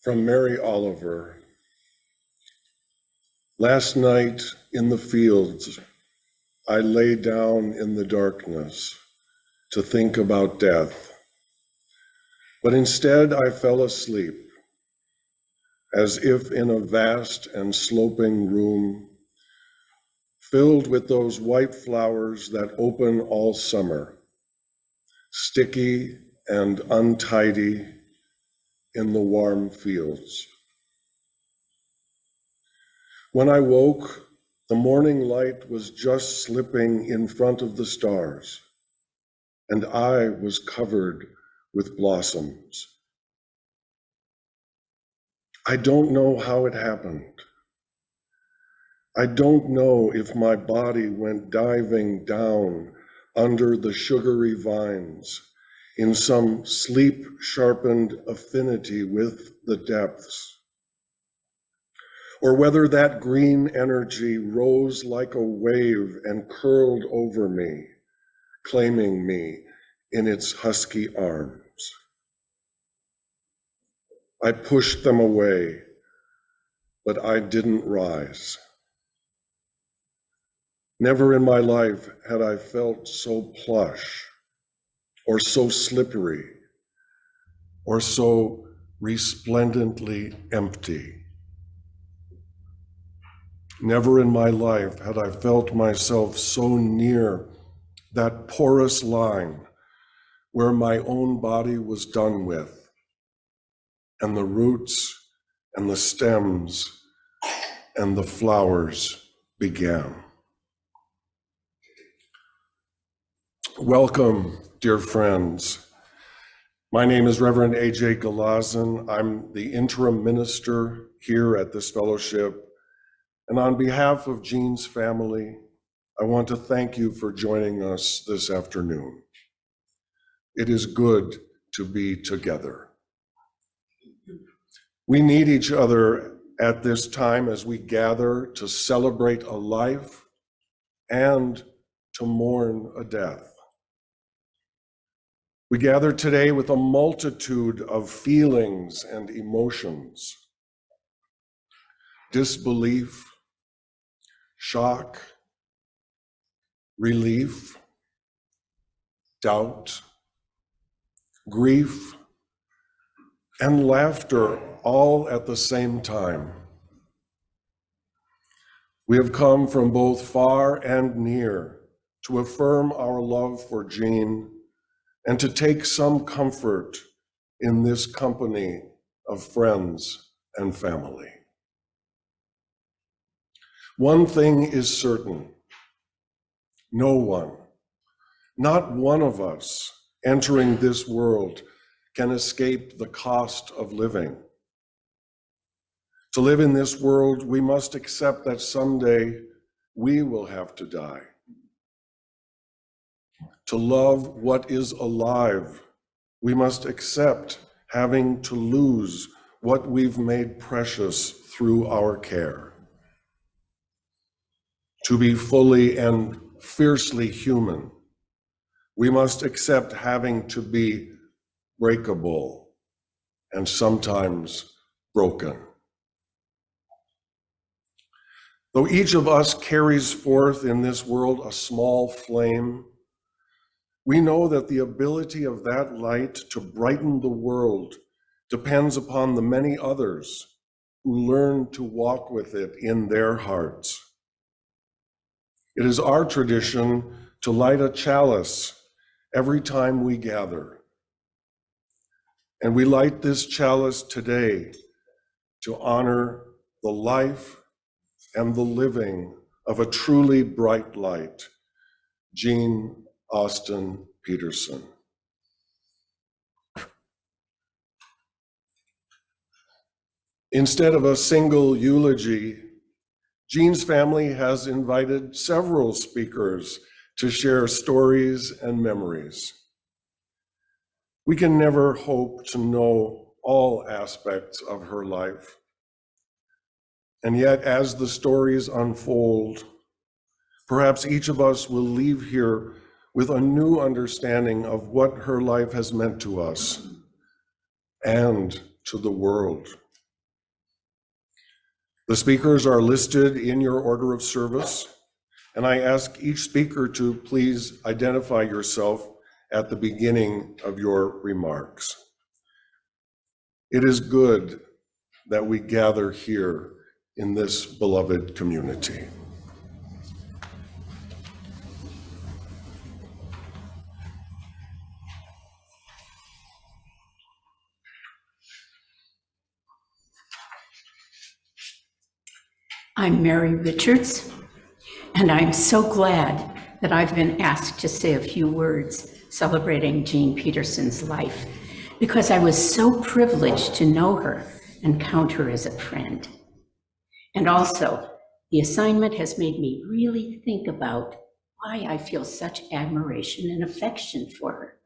From Mary Oliver. Last night in the fields, I lay down in the darkness to think about death, but instead I fell asleep, as if in a vast and sloping room filled with those white flowers that open all summer, sticky and untidy in the warm fields. When I woke, the morning light was just slipping in front of the stars, and I was covered with blossoms. I don't know how it happened. I don't know if my body went diving down under the sugary vines in some sleep-sharpened affinity with the depths, or whether that green energy rose like a wave and curled over me, claiming me in its husky arms. I pushed them away, but I didn't rise. Never in my life had I felt so plush, or so slippery, or so resplendently empty. Never in my life had I felt myself so near that porous line where my own body was done with, and the roots and the stems and the flowers began. Welcome, dear friends. My name is Reverend A.J. Galazin. I'm the interim minister here at this fellowship. And on behalf of Jean's family, I want to thank you for joining us this afternoon. It is good to be together. We need each other at this time as we gather to celebrate a life and to mourn a death. We gather today with a multitude of feelings and emotions: disbelief, shock, relief, doubt, grief, and laughter, all at the same time. We have come from both far and near to affirm our love for Jean and to take some comfort in this company of friends and family. One thing is certain: no one, not one of us entering this world can escape the cost of living. To live in this world, we must accept that someday we will have to die. To love what is alive, we must accept having to lose what we've made precious through our care. To be fully and fiercely human, we must accept having to be breakable and sometimes broken. Though each of us carries forth in this world a small flame, we know that the ability of that light to brighten the world depends upon the many others who learn to walk with it in their hearts. It is our tradition to light a chalice every time we gather. And we light this chalice today to honor the life and the living of a truly bright light, Jean Austin Peterson. Instead of a single eulogy, Jean's family has invited several speakers to share stories and memories. We can never hope to know all aspects of her life. And yet, as the stories unfold, perhaps each of us will leave here with a new understanding of what her life has meant to us and to the world. The speakers are listed in your order of service, and I ask each speaker to please identify yourself at the beginning of your remarks. It is good that we gather here in this beloved community. I'm Mary Richards, and I'm so glad that I've been asked to say a few words celebrating Jean Peterson's life, because I was so privileged to know her and count her as a friend. And also, the assignment has made me really think about why I feel such admiration and affection for her.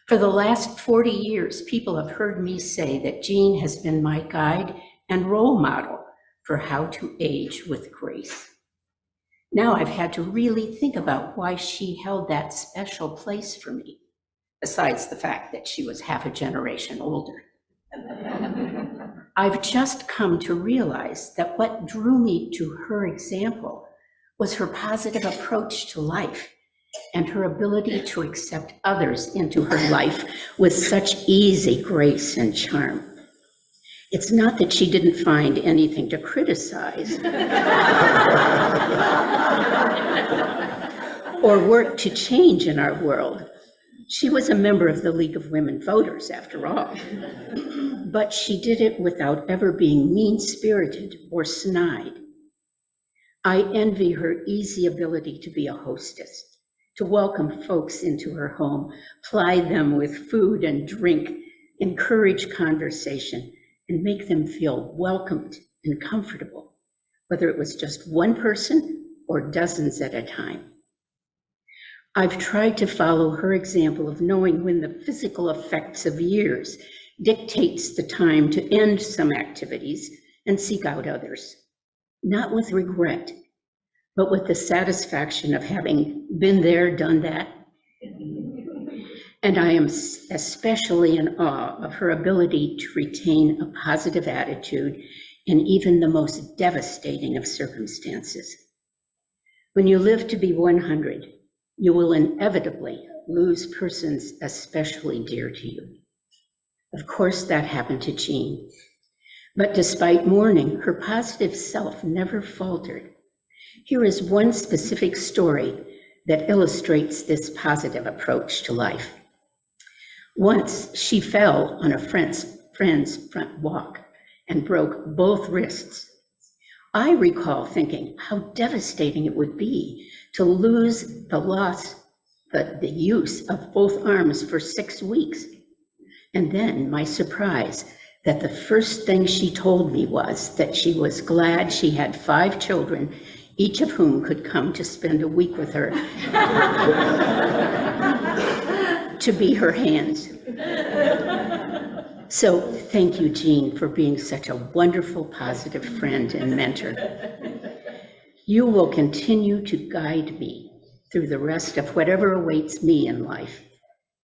For the last 40 years, people have heard me say that Jean has been my guide and role model for how to age with grace. Now I've had to really think about why she held that special place for me, besides the fact that she was half a generation older. I've just come to realize that what drew me to her example was her positive approach to life and her ability to accept others into her life with such easy grace and charm. It's not that she didn't find anything to criticize or work to change in our world. She was a member of the League of Women Voters, after all. But she did it without ever being mean-spirited or snide. I envy her easy ability to be a hostess, to welcome folks into her home, ply them with food and drink, encourage conversation, and make them feel welcomed and comfortable, whether it was just one person or dozens at a time. I've tried to follow her example of knowing when the physical effects of years dictates the time to end some activities and seek out others, not with regret, but with the satisfaction of having been there, done that. And I am especially in awe of her ability to retain a positive attitude in even the most devastating of circumstances. When you live to be 100, you will inevitably lose persons especially dear to you. Of course, that happened to Jean. But despite mourning, her positive self never faltered. Here is one specific story that illustrates this positive approach to life. Once, she fell on a friend's front walk and broke both wrists. I recall thinking how devastating it would be to lose the use of both arms for 6 weeks. And then my surprise that the first thing she told me was that she was glad she had 5 children, each of whom could come to spend a week with her to be her hands. So thank you, Jean, for being such a wonderful, positive friend and mentor. You will continue to guide me through the rest of whatever awaits me in life,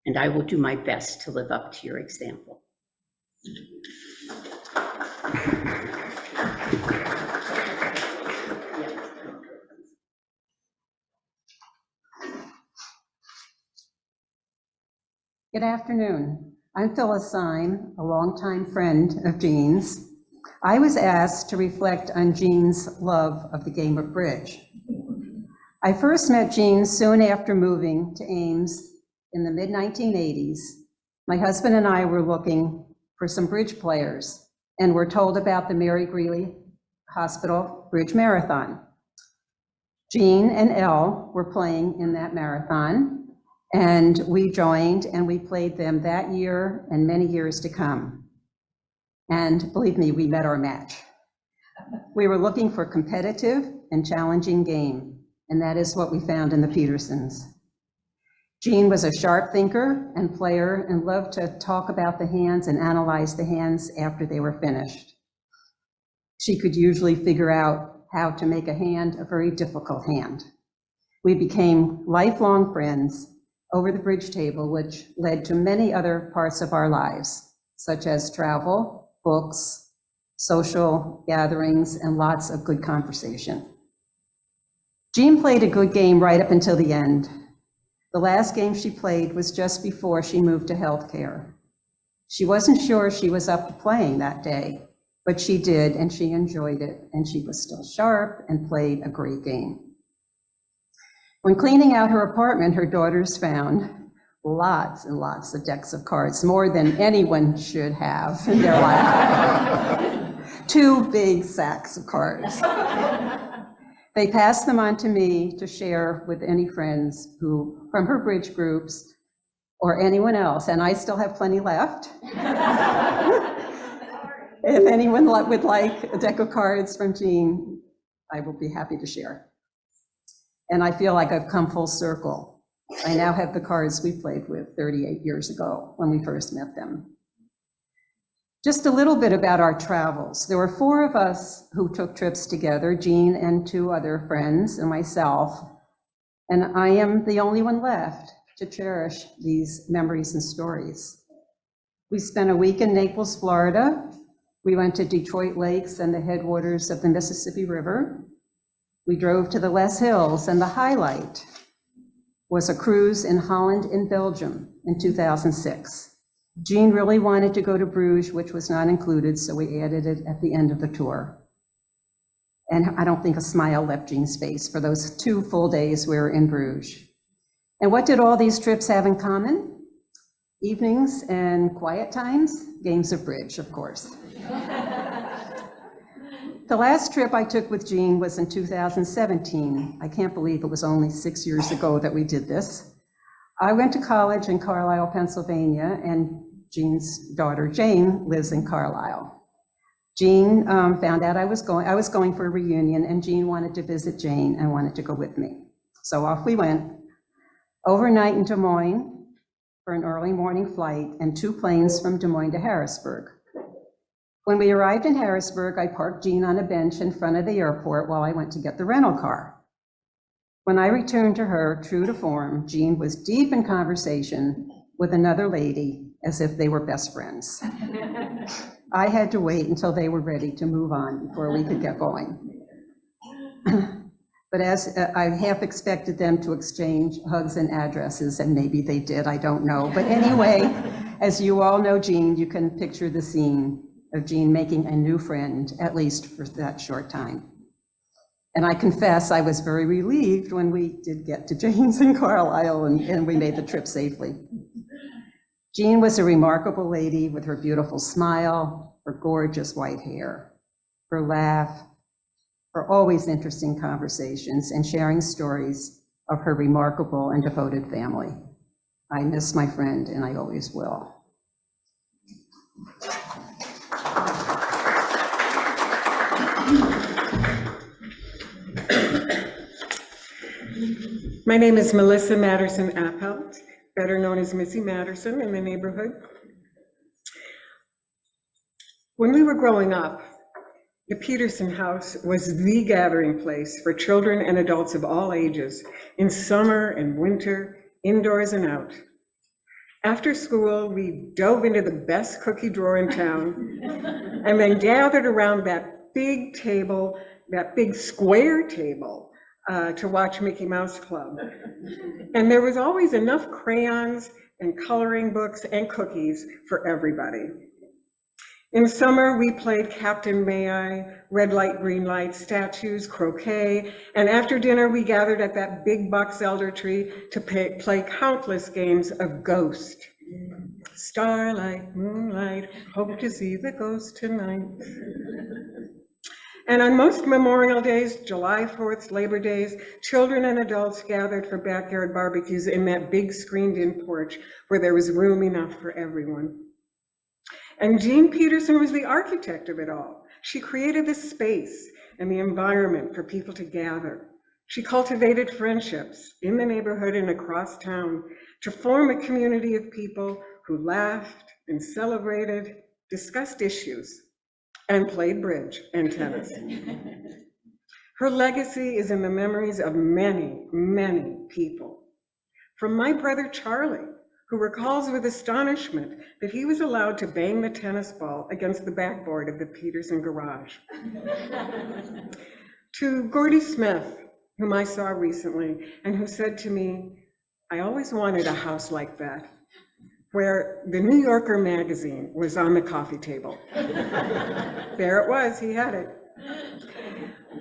and I will do my best to live up to your example. Good afternoon. I'm Phyllis Syme, a longtime friend of Jean's. I was asked to reflect on Jean's love of the game of bridge. I first met Jean soon after moving to Ames in the mid-1980s. My husband and I were looking for some bridge players and were told about the Mary Greeley Hospital Bridge Marathon. Jean and Elle were playing in that marathon, and we joined and we played them that year and many years to come. And believe me, we met our match. We were looking for competitive and challenging game, and that is what we found in the Petersons. Jean was a sharp thinker and player and loved to talk about the hands and analyze the hands after they were finished. She could usually figure out how to make a hand a very difficult hand. We became lifelong friends over the bridge table, which led to many other parts of our lives, such as travel, books, social gatherings, and lots of good conversation. Jean played a good game right up until the end. The last game she played was just before she moved to healthcare. She wasn't sure she was up to playing that day, but she did, and she enjoyed it, and she was still sharp and played a great game. When cleaning out her apartment, her daughters found lots and lots of decks of cards, more than anyone should have in their life. 2 big sacks of cards. They passed them on to me to share with any friends who, from her bridge groups or anyone else, and I still have plenty left. If anyone would like a deck of cards from Jean, I will be happy to share. And I feel like I've come full circle. I now have the cards we played with 38 years ago when we first met them. Just a little bit about our travels. There were 4 of us who took trips together, Jean and 2 other friends and myself, and I am the only one left to cherish these memories and stories. We spent a week in Naples, Florida. We went to Detroit Lakes and the headwaters of the Mississippi River. We drove to the Les Hills, and the highlight was a cruise in Holland and Belgium in 2006. Jean really wanted to go to Bruges, which was not included, so we added it at the end of the tour. And I don't think a smile left Jean's face for those 2 full days we were in Bruges. And what did all these trips have in common? Evenings and quiet times, games of bridge, of course. The last trip I took with Jean was in 2017. I can't believe it was only 6 years ago that we did this. I went to college in Carlisle, Pennsylvania, and Jean's daughter, Jane, lives in Carlisle. Jean found out I was going for a reunion, and Jean wanted to visit Jane and wanted to go with me. So off we went, overnight in Des Moines for an early morning flight and 2 planes from Des Moines to Harrisburg. When we arrived in Harrisburg, I parked Jean on a bench in front of the airport while I went to get the rental car. When I returned to her, true to form, Jean was deep in conversation with another lady as if they were best friends. I had to wait until they were ready to move on before we could get going. But as I half expected them to exchange hugs and addresses, and maybe they did, I don't know. But anyway, as you all know Jean, you can picture the scene of Jean making a new friend, at least for that short time. And I confess I was very relieved when we did get to Jane's in Carlisle and we made the trip safely. Jean was a remarkable lady with her beautiful smile, her gorgeous white hair, her laugh, her always interesting conversations, and sharing stories of her remarkable and devoted family. I miss my friend, and I always will. My name is Melissa Matterson Appelt, better known as Missy Matterson in the neighborhood. When we were growing up, the Peterson house was the gathering place for children and adults of all ages, in summer and winter, indoors and out. After school, we dove into the best cookie drawer in town, and then gathered around that big table, that big square table, to watch Mickey Mouse Club. And there was always enough crayons and coloring books and cookies for everybody. In summer, we played Captain May I, red light, green light, statues, croquet, and after dinner, we gathered at that big box elder tree to play countless games of Ghost. Starlight, moonlight, hope to see the ghost tonight. And on most Memorial Days, July 4th, Labor Days, children and adults gathered for backyard barbecues in that big screened-in porch where there was room enough for everyone. And Jean Peterson was the architect of it all. She created the space and the environment for people to gather. She cultivated friendships in the neighborhood and across town to form a community of people who laughed and celebrated, discussed issues, and played bridge and tennis. Her legacy is in the memories of many, many people. From my brother Charlie, who recalls with astonishment that he was allowed to bang the tennis ball against the backboard of the Peterson garage. To Gordy Smith, whom I saw recently, and who said to me, I always wanted a house like that, where the New Yorker magazine was on the coffee table. There it was, he had it.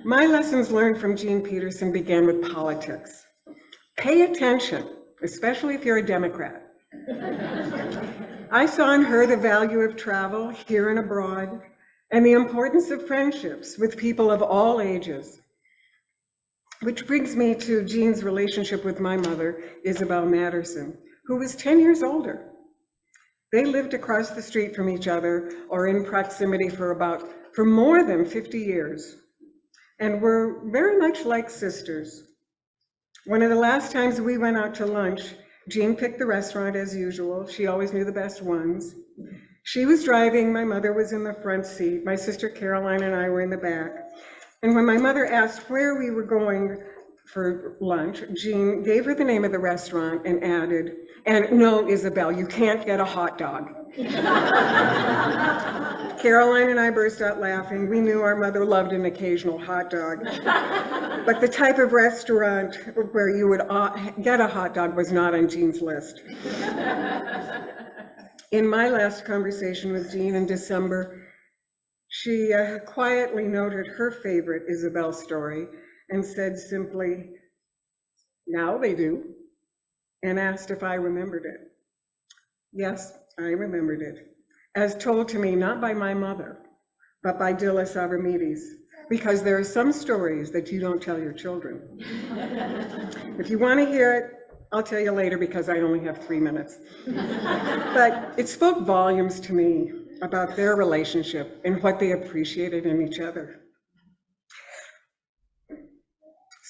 My lessons learned from Jean Peterson began with politics. Pay attention, especially if you're a Democrat. I saw in her the value of travel here and abroad, and the importance of friendships with people of all ages. Which brings me to Jean's relationship with my mother, Isabel Matterson, who was 10 years older. They lived across the street from each other or in proximity for more than 50 years and were very much like sisters. One of the last times we went out to lunch, Jean picked the restaurant as usual. She always knew the best ones. She was driving, my mother was in the front seat, my sister Caroline and I were in the back. And when my mother asked where we were going for lunch, Jean gave her the name of the restaurant and added, and no, Isabel, you can't get a hot dog. Caroline and I burst out laughing. We knew our mother loved an occasional hot dog. But the type of restaurant where you would get a hot dog was not on Jean's list. In my last conversation with Jean in December, she quietly noted her favorite Isabel story and said simply, "Now they do," and asked if I remembered it. Yes, I remembered it, as told to me not by my mother, but by Dilys Avramitys, because there are some stories that you don't tell your children. If you want to hear it, I'll tell you later because I only have 3 minutes. But it spoke volumes to me about their relationship and what they appreciated in each other.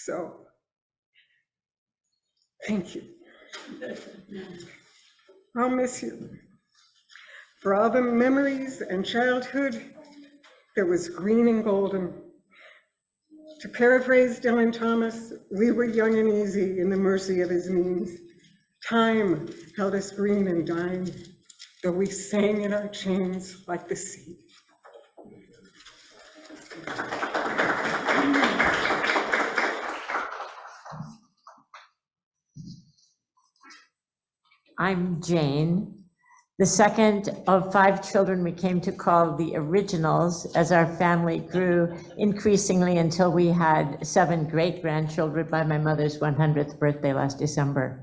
So, thank you. I'll miss you. For all the memories and childhood that was green and golden. To paraphrase Dylan Thomas, we were young and easy in the mercy of his means. Time held us green and dying, though we sang in our chains like the sea. I'm Jane, the second of 5 children we came to call the originals as our family grew increasingly until we had 7 great-grandchildren by my mother's 100th birthday last December.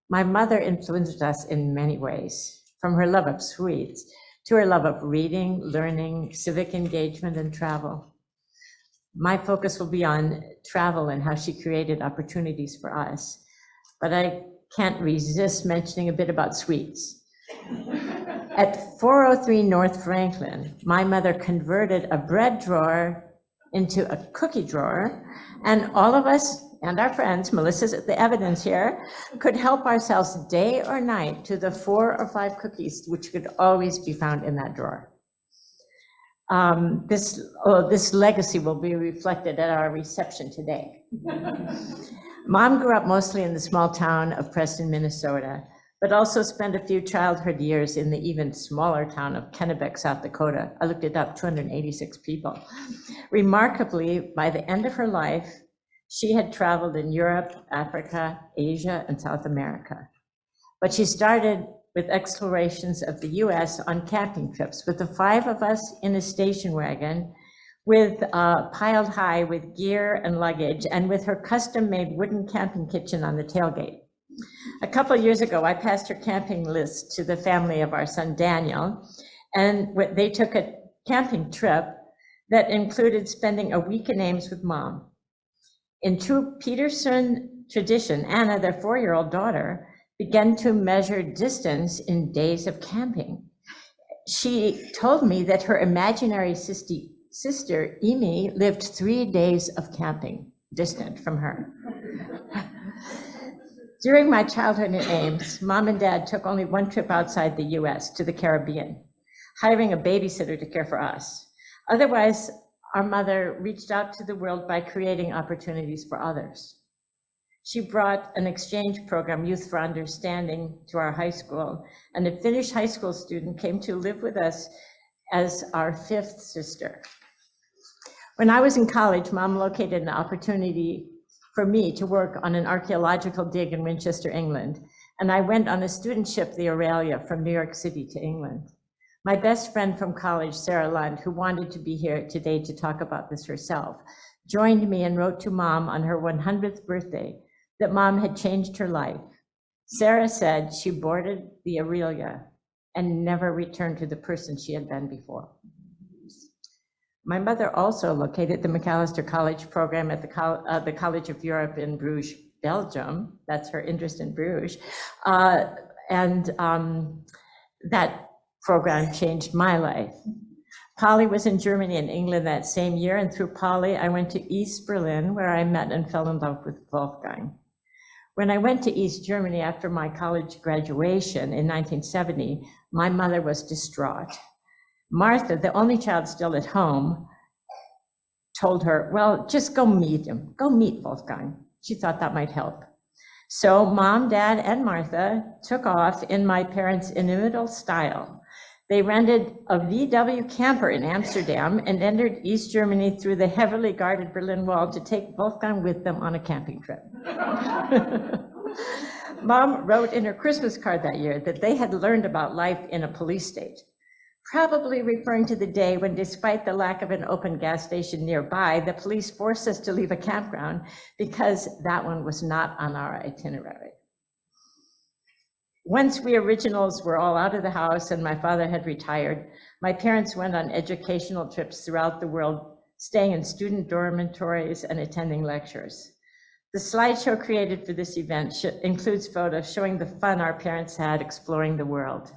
My mother influenced us in many ways, from her love of sweets to her love of reading, learning, civic engagement, and travel. My focus will be on travel and how she created opportunities for us, but I can't resist mentioning a bit about sweets. At 403 North Franklin, my mother converted a bread drawer into a cookie drawer, and all of us and our friends, Melissa's the evidence here, could help ourselves day or night to the 4 or 5 cookies which could always be found in that drawer. This legacy will be reflected at our reception today. Mom grew up mostly in the small town of Preston, Minnesota, but also spent a few childhood years in the even smaller town of Kennebec, South Dakota. I looked it up, 286 people. Remarkably, by the end of her life, she had traveled in Europe, Africa, Asia, and South America. But she started with explorations of the US on camping trips with the 5 of us in a station wagon, with piled high with gear and luggage, and with her custom-made wooden camping kitchen on the tailgate. A couple of years ago, I passed her camping list to the family of our son, Daniel, and they took a camping trip that included spending a week in Ames with Mom. In true Peterson tradition, Anna, their 4-year-old daughter, began to measure distance in days of camping. She told me that her imaginary sister, Amy, lived 3 days of camping, distant from her. During my childhood in Ames, Mom and Dad took only 1 trip outside the US to the Caribbean, hiring a babysitter to care for us. Otherwise, our mother reached out to the world by creating opportunities for others. She brought an exchange program, Youth for Understanding, to our high school, and a Finnish high school student came to live with us as our 5th sister. When I was in college, Mom located an opportunity for me to work on an archaeological dig in Winchester, England, and I went on a student ship, the Aurelia, from New York City to England. My best friend from college, Sarah Lund, who wanted to be here today to talk about this herself, joined me and wrote to Mom on her 100th birthday that Mom had changed her life. Sarah said she boarded the Aurelia and never returned to the person she had been before. My mother also located the McAllister College program at the College of Europe in Bruges, Belgium. That's her interest in Bruges. That program changed my life. Polly was in Germany and England that same year, and through Polly, I went to East Berlin, where I met and fell in love with Wolfgang. When I went to East Germany after my college graduation in 1970, my mother was distraught. Martha, the only child still at home, told her, well, just go meet him. Go meet Wolfgang. She thought that might help. So Mom, Dad, and Martha took off in my parents' inimitable style. They rented a VW camper in Amsterdam and entered East Germany through the heavily guarded Berlin Wall to take Wolfgang with them on a camping trip. Mom wrote in her Christmas card that year that they had learned about life in a police state, probably referring to the day when, despite the lack of an open gas station nearby, the police forced us to leave a campground because that one was not on our itinerary. Once we originals were all out of the house and my father had retired, my parents went on educational trips throughout the world, staying in student dormitories and attending lectures. The slideshow created for this event includes photos showing the fun our parents had exploring the world.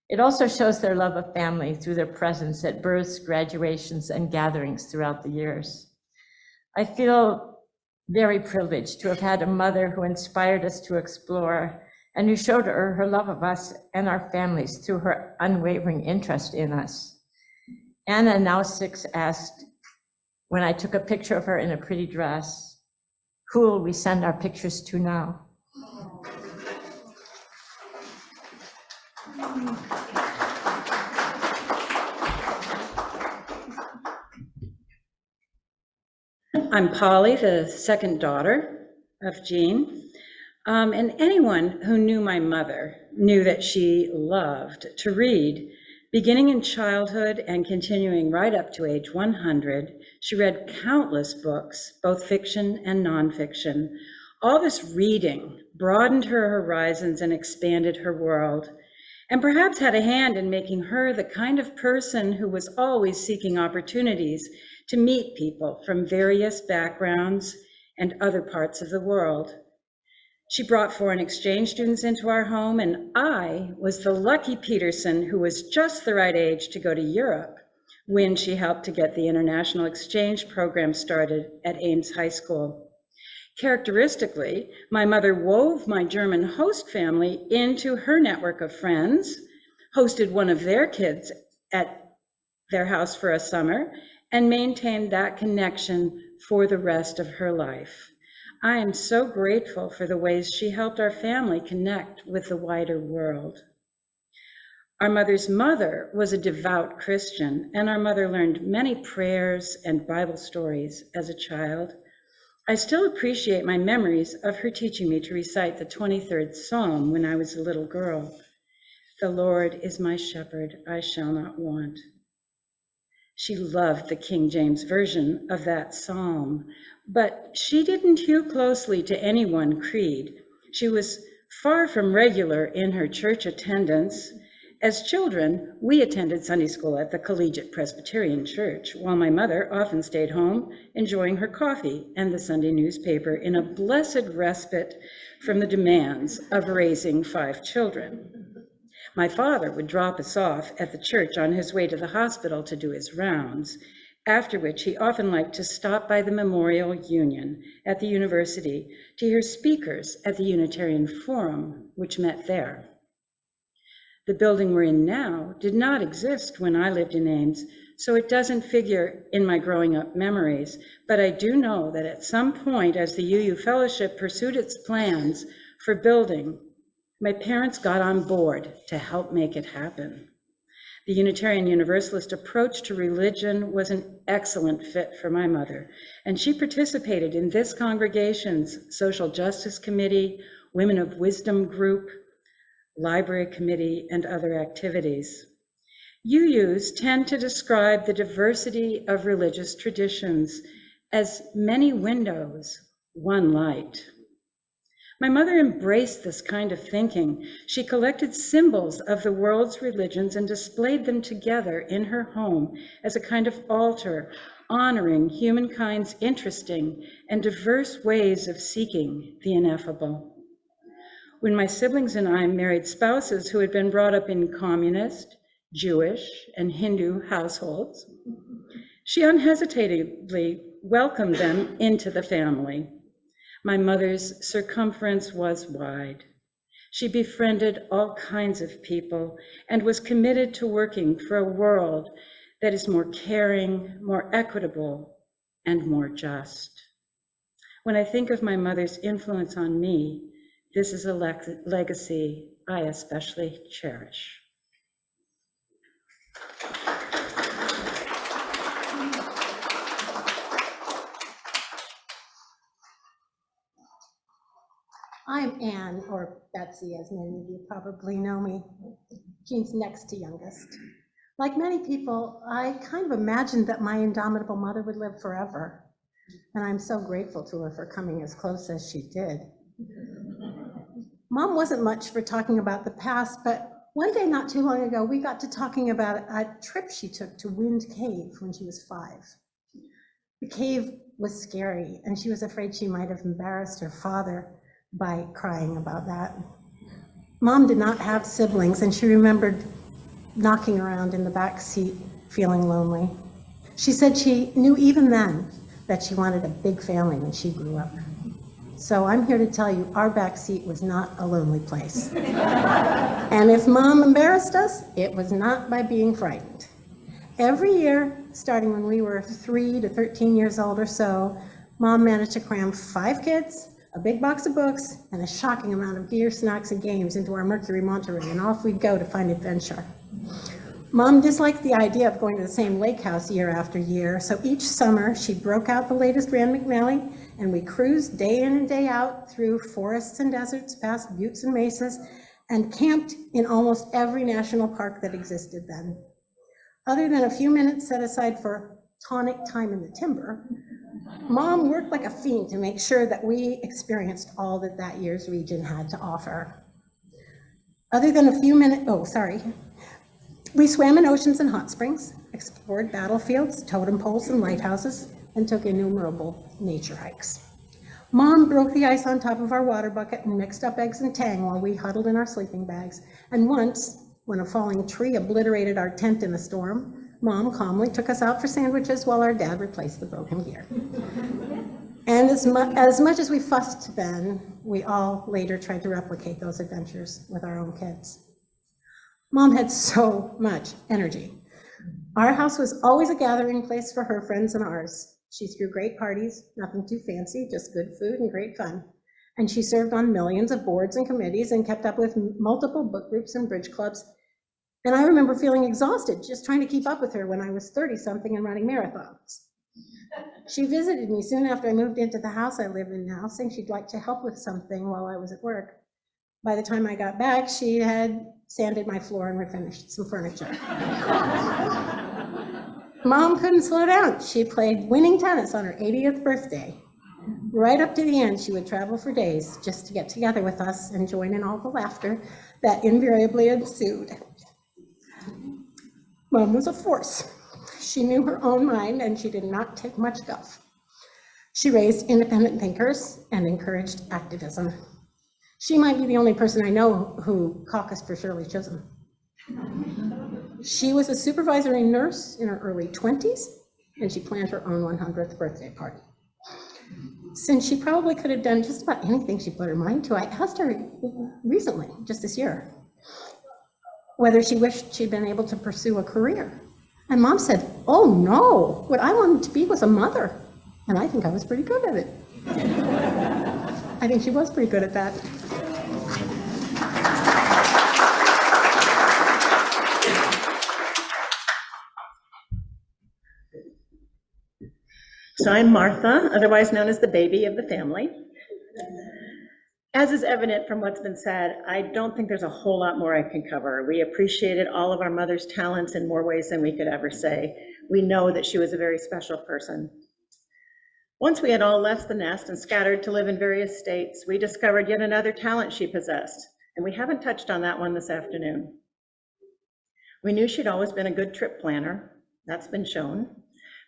It also shows their love of family through their presence at births, graduations, and gatherings throughout the years. I feel very privileged to have had a mother who inspired us to explore and who showed her love of us and our families through her unwavering interest in us. Anna, now 6, asked, when I took a picture of her in a pretty dress, who will we send our pictures to now? I'm Polly, the second daughter of Jean. And anyone who knew my mother knew that she loved to read. Beginning in childhood and continuing right up to age 100, she read countless books, both fiction and nonfiction. All this reading broadened her horizons and expanded her world, and perhaps had a hand in making her the kind of person who was always seeking opportunities to meet people from various backgrounds and other parts of the world. She brought foreign exchange students into our home, and I was the lucky Peterson who was just the right age to go to Europe when she helped to get the international exchange program started at Ames High School. Characteristically, my mother wove my German host family into her network of friends, hosted one of their kids at their house for a summer, and maintained that connection for the rest of her life. I am so grateful for the ways she helped our family connect with the wider world. Our mother's mother was a devout Christian, and our mother learned many prayers and Bible stories as a child. I still appreciate my memories of her teaching me to recite the 23rd Psalm when I was a little girl. The Lord is my shepherd, I shall not want. She loved the King James Version of that psalm, but she didn't hew closely to any one creed. She was far from regular in her church attendance. As children, we attended Sunday school at the Collegiate Presbyterian Church, while my mother often stayed home enjoying her coffee and the Sunday newspaper in a blessed respite from the demands of raising 5 children. My father would drop us off at the church on his way to the hospital to do his rounds, after which he often liked to stop by the Memorial Union at the university to hear speakers at the Unitarian Forum, which met there. The building we're in now did not exist when I lived in Ames, so it doesn't figure in my growing up memories, but I do know that at some point as the UU Fellowship pursued its plans for building, my parents got on board to help make it happen. The Unitarian Universalist approach to religion was an excellent fit for my mother, and she participated in this congregation's Social Justice Committee, Women of Wisdom group, Library Committee, and other activities. UUs tend to describe the diversity of religious traditions as many windows, one light. My mother embraced this kind of thinking. She collected symbols of the world's religions and displayed them together in her home as a kind of altar, honoring humankind's interesting and diverse ways of seeking the ineffable. When my siblings and I married spouses who had been brought up in communist, Jewish, and Hindu households, she unhesitatingly welcomed them into the family. My mother's circumference was wide. She befriended all kinds of people and was committed to working for a world that is more caring, more equitable, and more just. When I think of my mother's influence on me, this is a legacy I especially cherish. I'm Anne, or Betsy, as many of you probably know me, Jean's next to youngest. Like many people, I kind of imagined that my indomitable mother would live forever, and I'm so grateful to her for coming as close as she did. Mom wasn't much for talking about the past, but one day not too long ago, we got to talking about a trip she took to Wind Cave when she was 5. The cave was scary, and she was afraid she might have embarrassed her father by crying about that. Mom did not have siblings, and she remembered knocking around in the back seat, feeling lonely. She said she knew even then that she wanted a big family when she grew up. So I'm here to tell you, our back seat was not a lonely place. And if Mom embarrassed us, it was not by being frightened. Every year, starting when we were 3 to 13 years old or so, Mom managed to cram 5 kids, a big box of books, and a shocking amount of beer, snacks, and games into our Mercury Monterey, and off we'd go to find adventure. Mom disliked the idea of going to the same lake house year after year, so each summer she broke out the latest Rand McNally, and we cruised day in and day out through forests and deserts, past buttes and mesas, and camped in almost every national park that existed then. Other than a few minutes set aside for tonic time in the timber, Mom worked like a fiend to make sure that we experienced all that that year's region had to offer. Other than a few minutes, we swam in oceans and hot springs, explored battlefields, totem poles, and lighthouses, and took innumerable nature hikes. Mom broke the ice on top of our water bucket and mixed up eggs and tang while we huddled in our sleeping bags. And once, when a falling tree obliterated our tent in a storm, Mom calmly took us out for sandwiches while our dad replaced the broken gear. And as much as we fussed then, we all later tried to replicate those adventures with our own kids. Mom had so much energy. Our house was always a gathering place for her friends and ours. She threw great parties, nothing too fancy, just good food and great fun. And she served on millions of boards and committees and kept up with multiple book groups and bridge clubs. And I remember feeling exhausted just trying to keep up with her when I was 30-something and running marathons. She visited me soon after I moved into the house I live in now, saying she'd like to help with something while I was at work. By the time I got back, she had sanded my floor and refinished some furniture. Mom couldn't slow down. She played winning tennis on her 80th birthday. Right up to the end, she would travel for days just to get together with us and join in all the laughter that invariably ensued. Mom was a force. She knew her own mind, and she did not take much guff. She raised independent thinkers and encouraged activism. She might be the only person I know who caucused for Shirley Chisholm. She was a supervisory nurse in her early 20s, and she planned her own 100th birthday party. Since she probably could have done just about anything she put her mind to, I asked her recently, just this year, whether she wished she'd been able to pursue a career. And Mom said, "Oh no, what I wanted to be was a mother." And I think I was pretty good at it. I think she was pretty good at that. So I'm Martha, otherwise known as the baby of the family. As is evident from what's been said, I don't think there's a whole lot more I can cover. We appreciated all of our mother's talents in more ways than we could ever say. We know that she was a very special person. Once we had all left the nest and scattered to live in various states, we discovered yet another talent she possessed, and we haven't touched on that one this afternoon. We knew she'd always been a good trip planner. That's been shown.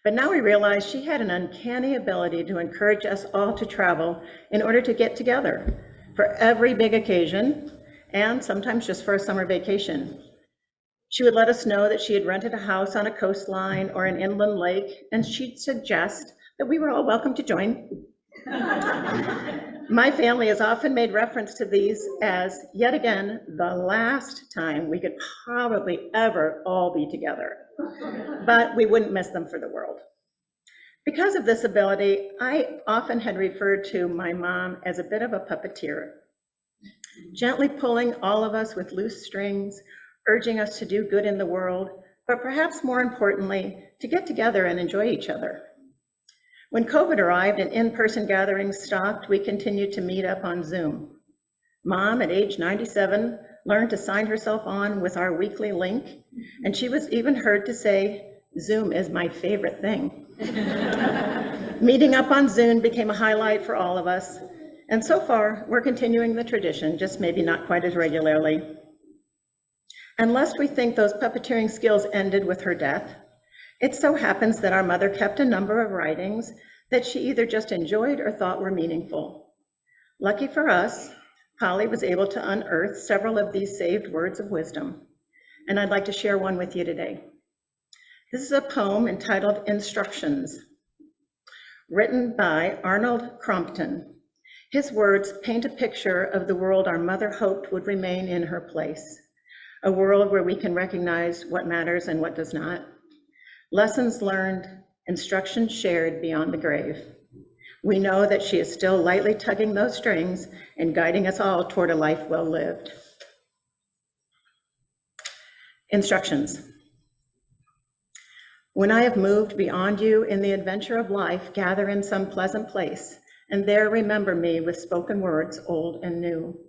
But now we realize she had an uncanny ability to encourage us all to travel in order to get together for every big occasion, and sometimes just for a summer vacation. She would let us know that she had rented a house on a coastline or an inland lake, and she'd suggest that we were all welcome to join. My family has often made reference to these as, yet again, the last time we could probably ever all be together, but we wouldn't miss them for the world. Because of this ability, I often had referred to my mom as a bit of a puppeteer, gently pulling all of us with loose strings, urging us to do good in the world, but perhaps more importantly, to get together and enjoy each other. When COVID arrived and in-person gatherings stopped, we continued to meet up on Zoom. Mom, at age 97, learned to sign herself on with our weekly link, and she was even heard to say, "Zoom is my favorite thing." Meeting up on Zoom became a highlight for all of us, and so far, we're continuing the tradition, just maybe not quite as regularly. And lest we think those puppeteering skills ended with her death, it so happens that our mother kept a number of writings that she either just enjoyed or thought were meaningful. Lucky for us, Polly was able to unearth several of these saved words of wisdom, and I'd like to share one with you today. This is a poem entitled Instructions, written by Arnold Crompton. His words paint a picture of the world our mother hoped would remain in her place, a world where we can recognize what matters and what does not. Lessons learned, instruction shared beyond the grave. We know that she is still lightly tugging those strings and guiding us all toward a life well lived. Instructions. When I have moved beyond you in the adventure of life, gather in some pleasant place, and there remember me with spoken words old and new.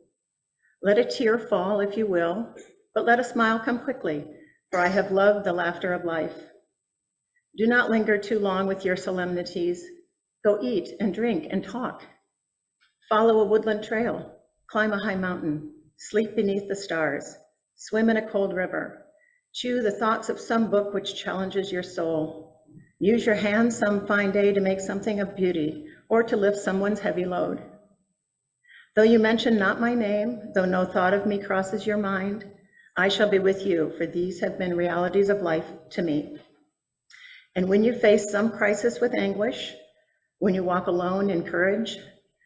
Let a tear fall if you will, but let a smile come quickly, for I have loved the laughter of life. Do not linger too long with your solemnities. Go eat and drink and talk. Follow a woodland trail, climb a high mountain, sleep beneath the stars, swim in a cold river, chew the thoughts of some book which challenges your soul. Use your hands some fine day to make something of beauty or to lift someone's heavy load. Though you mention not my name, though no thought of me crosses your mind, I shall be with you, for these have been realities of life to me. And when you face some crisis with anguish, when you walk alone in courage,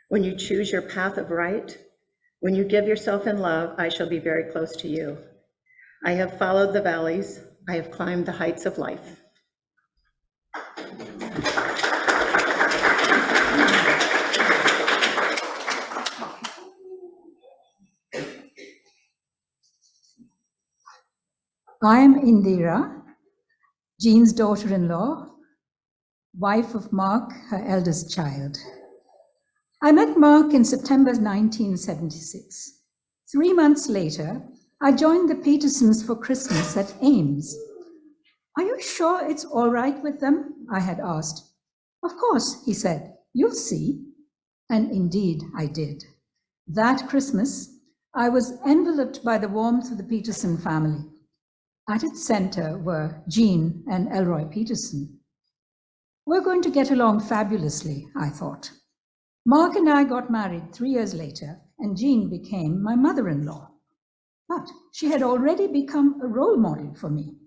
when you choose your path of right, when you give yourself in love, I shall be very close to you. I have followed the valleys, I have climbed the heights of life. I am Indira, Jean's daughter-in-law, wife of Mark, her eldest child. I met Mark in September 1976. 3 months later, I joined the Petersons for Christmas at Ames. "Are you sure it's all right with them?" I had asked. "Of course," he said, "you'll see." And indeed, I did. That Christmas, I was enveloped by the warmth of the Peterson family. At its center were Jean and Elroy Peterson. We're going to get along fabulously, I thought. Mark and I got married 3 years later, and Jean became my mother-in-law. But she had already become a role model for me.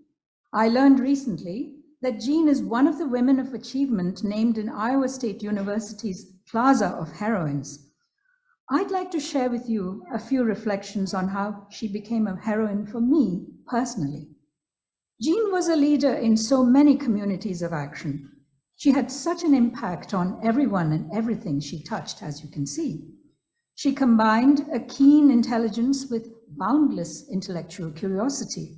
I learned recently that Jean is one of the women of achievement named in Iowa State University's Plaza of Heroines. I'd like to share with you a few reflections on how she became a heroine for me personally. Jean was a leader in so many communities of action. She had such an impact on everyone and everything she touched, as you can see. She combined a keen intelligence with boundless intellectual curiosity.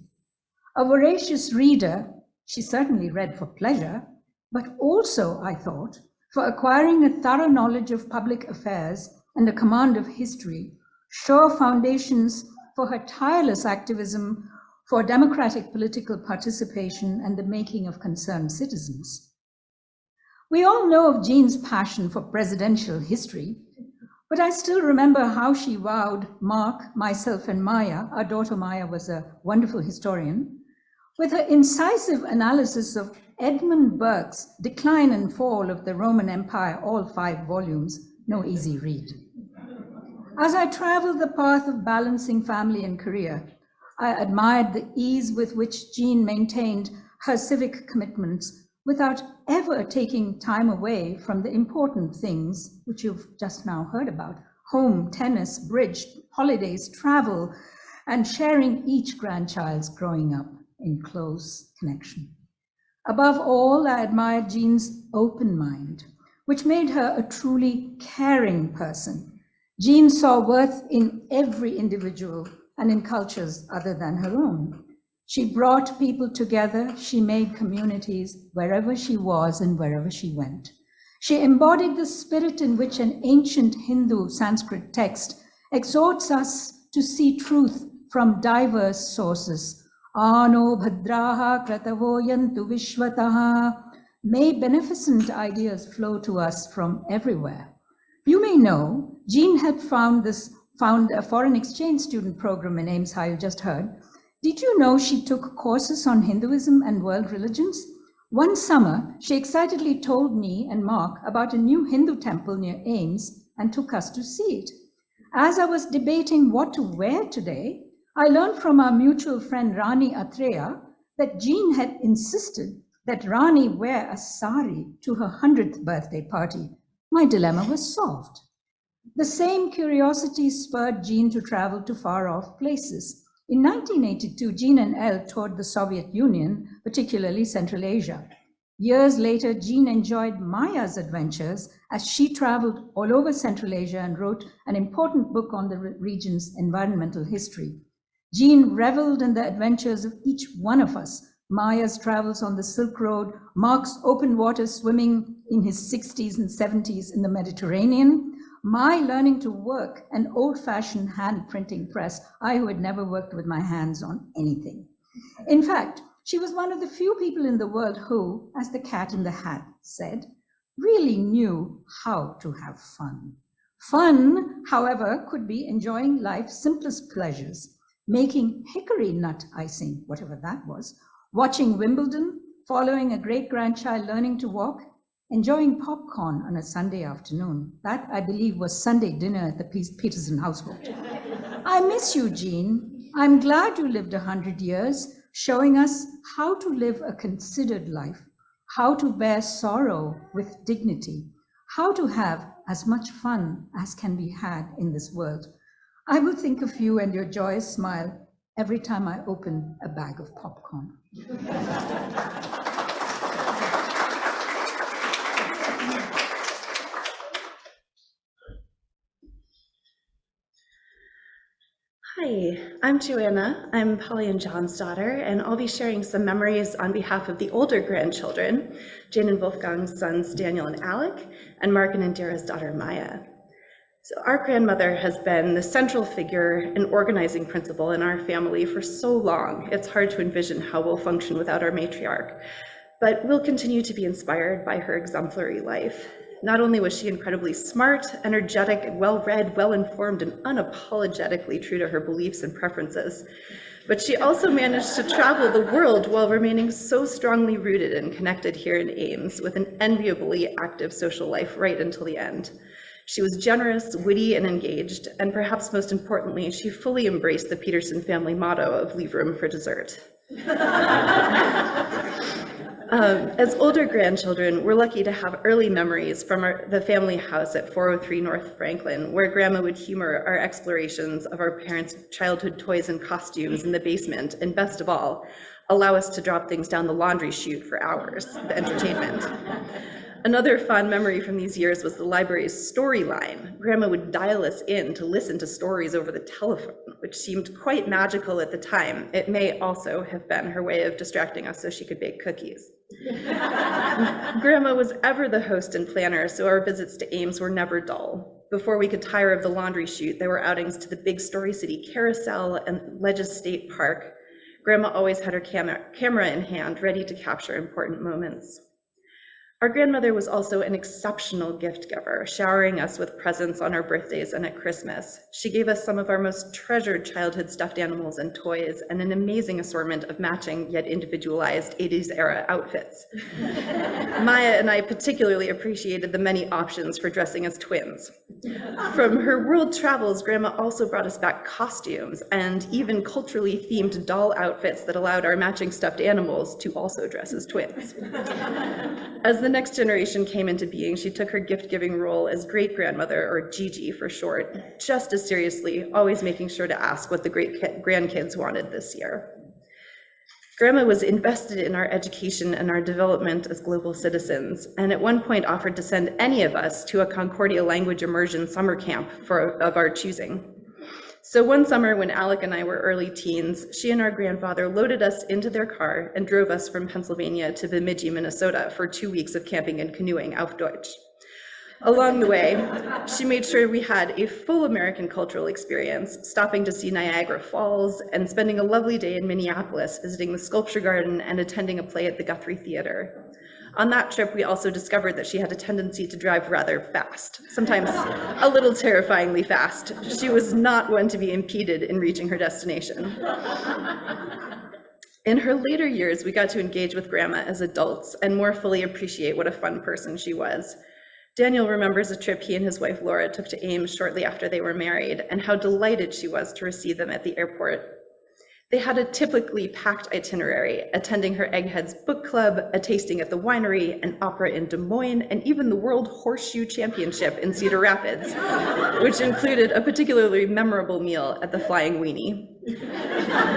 A voracious reader, she certainly read for pleasure, but also, I thought, for acquiring a thorough knowledge of public affairs and a command of history, sure foundations for her tireless activism for democratic political participation and the making of concerned citizens. We all know of Jean's passion for presidential history, but I still remember how she wowed Mark, myself, and Maya. Our daughter Maya was a wonderful historian, with her incisive analysis of Edmund Burke's Decline and Fall of the Roman Empire, all 5 volumes, no easy read. As I traveled the path of balancing family and career, I admired the ease with which Jean maintained her civic commitments without ever taking time away from the important things which you've just now heard about: home, tennis, bridge, holidays, travel, and sharing each grandchild's growing up in close connection. Above all, I admired Jean's open mind, which made her a truly caring person. Jean saw worth in every individual and in cultures other than her own. She brought people together, she made communities wherever she was and wherever she went. She embodied the spirit in which an ancient Hindu Sanskrit text exhorts us to see truth from diverse sources. Ano bhadraha kratavo yantu vishvataha. May beneficent ideas flow to us from everywhere. You may know, Jean had found a foreign exchange student program in Ames High, you just heard. Did you know she took courses on Hinduism and world religions? One summer, she excitedly told me and Mark about a new Hindu temple near Ames and took us to see it. As I was debating what to wear today, I learned from our mutual friend Rani Atreya that Jean had insisted that Rani wear a sari to her 100th birthday party. My dilemma was solved. The same curiosity spurred Jean to travel to far-off places. In 1982, Jean and Elle toured the Soviet Union, particularly Central Asia. Years later, Jean enjoyed Maya's adventures as she traveled all over Central Asia and wrote an important book on the region's environmental history. Jean reveled in the adventures of each one of us. Maya's travels on the Silk Road, Mark's open water swimming in his 60s and 70s in the Mediterranean, my learning to work an old-fashioned hand printing press, I who had never worked with my hands on anything. In fact, she was one of the few people in the world who, as the cat in the hat said, really knew how to have fun. Fun, however, could be enjoying life's simplest pleasures, making hickory nut icing, whatever that was, watching Wimbledon, following a great-grandchild learning to walk, enjoying popcorn on a Sunday afternoon. That, I believe, was Sunday dinner at the Peterson household. I miss you, Jean. I'm glad you lived 100 years, showing us how to live a considered life, how to bear sorrow with dignity, how to have as much fun as can be had in this world. I will think of you and your joyous smile every time I open a bag of popcorn. Hi, I'm Joanna. I'm Polly and John's daughter, and I'll be sharing some memories on behalf of the older grandchildren, Jane and Wolfgang's sons, Daniel and Alec, and Mark and Indira's daughter, Maya. So our grandmother has been the central figure and organizing principle in our family for so long, it's hard to envision how we'll function without our matriarch. But we'll continue to be inspired by her exemplary life. Not only was she incredibly smart, energetic, well-read, well-informed, and unapologetically true to her beliefs and preferences, but she also managed to travel the world while remaining so strongly rooted and connected here in Ames with an enviably active social life right until the end. She was generous, witty, and engaged, and perhaps most importantly, she fully embraced the Peterson family motto of leave room for dessert. As older grandchildren, we're lucky to have early memories from the family house at 403 North Franklin, where Grandma would humor our explorations of our parents' childhood toys and costumes in the basement, and best of all, allow us to drop things down the laundry chute for hours, the entertainment. Another fond memory from these years was the library's storyline. Grandma would dial us in to listen to stories over the telephone, which seemed quite magical at the time. It may also have been her way of distracting us so she could bake cookies. Grandma was ever the host and planner, so our visits to Ames were never dull. Before we could tire of the laundry chute, there were outings to the big Story City Carousel and Ledges State Park. Grandma always had her camera in hand, ready to capture important moments. Our grandmother was also an exceptional gift giver, showering us with presents on our birthdays and at Christmas. She gave us some of our most treasured childhood stuffed animals and toys, and an amazing assortment of matching yet individualized 80s era outfits. Maya and I particularly appreciated the many options for dressing as twins. From her world travels, Grandma also brought us back costumes and even culturally themed doll outfits that allowed our matching stuffed animals to also dress as twins. As the next generation came into being, she took her gift-giving role as great-grandmother, or Gigi for short, just as seriously, always making sure to ask what the great-grandkids wanted this year. Grandma was invested in our education and our development as global citizens, and at one point offered to send any of us to a Concordia language immersion summer camp of our choosing. So one summer when Alec and I were early teens, she and our grandfather loaded us into their car and drove us from Pennsylvania to Bemidji, Minnesota for 2 weeks of camping and canoeing auf Deutsch. Along the way, she made sure we had a full American cultural experience, stopping to see Niagara Falls and spending a lovely day in Minneapolis, visiting the Sculpture Garden and attending a play at the Guthrie Theater. On that trip, we also discovered that she had a tendency to drive rather fast, sometimes a little terrifyingly fast. She was not one to be impeded in reaching her destination. In her later years, we got to engage with Grandma as adults and more fully appreciate what a fun person she was. Daniel remembers a trip he and his wife Laura took to Ames shortly after they were married and how delighted she was to receive them at the airport. They had a typically packed itinerary, attending her Eggheads book club, a tasting at the winery, an opera in Des Moines, and even the World Horseshoe Championship in Cedar Rapids, which included a particularly memorable meal at the Flying Weenie.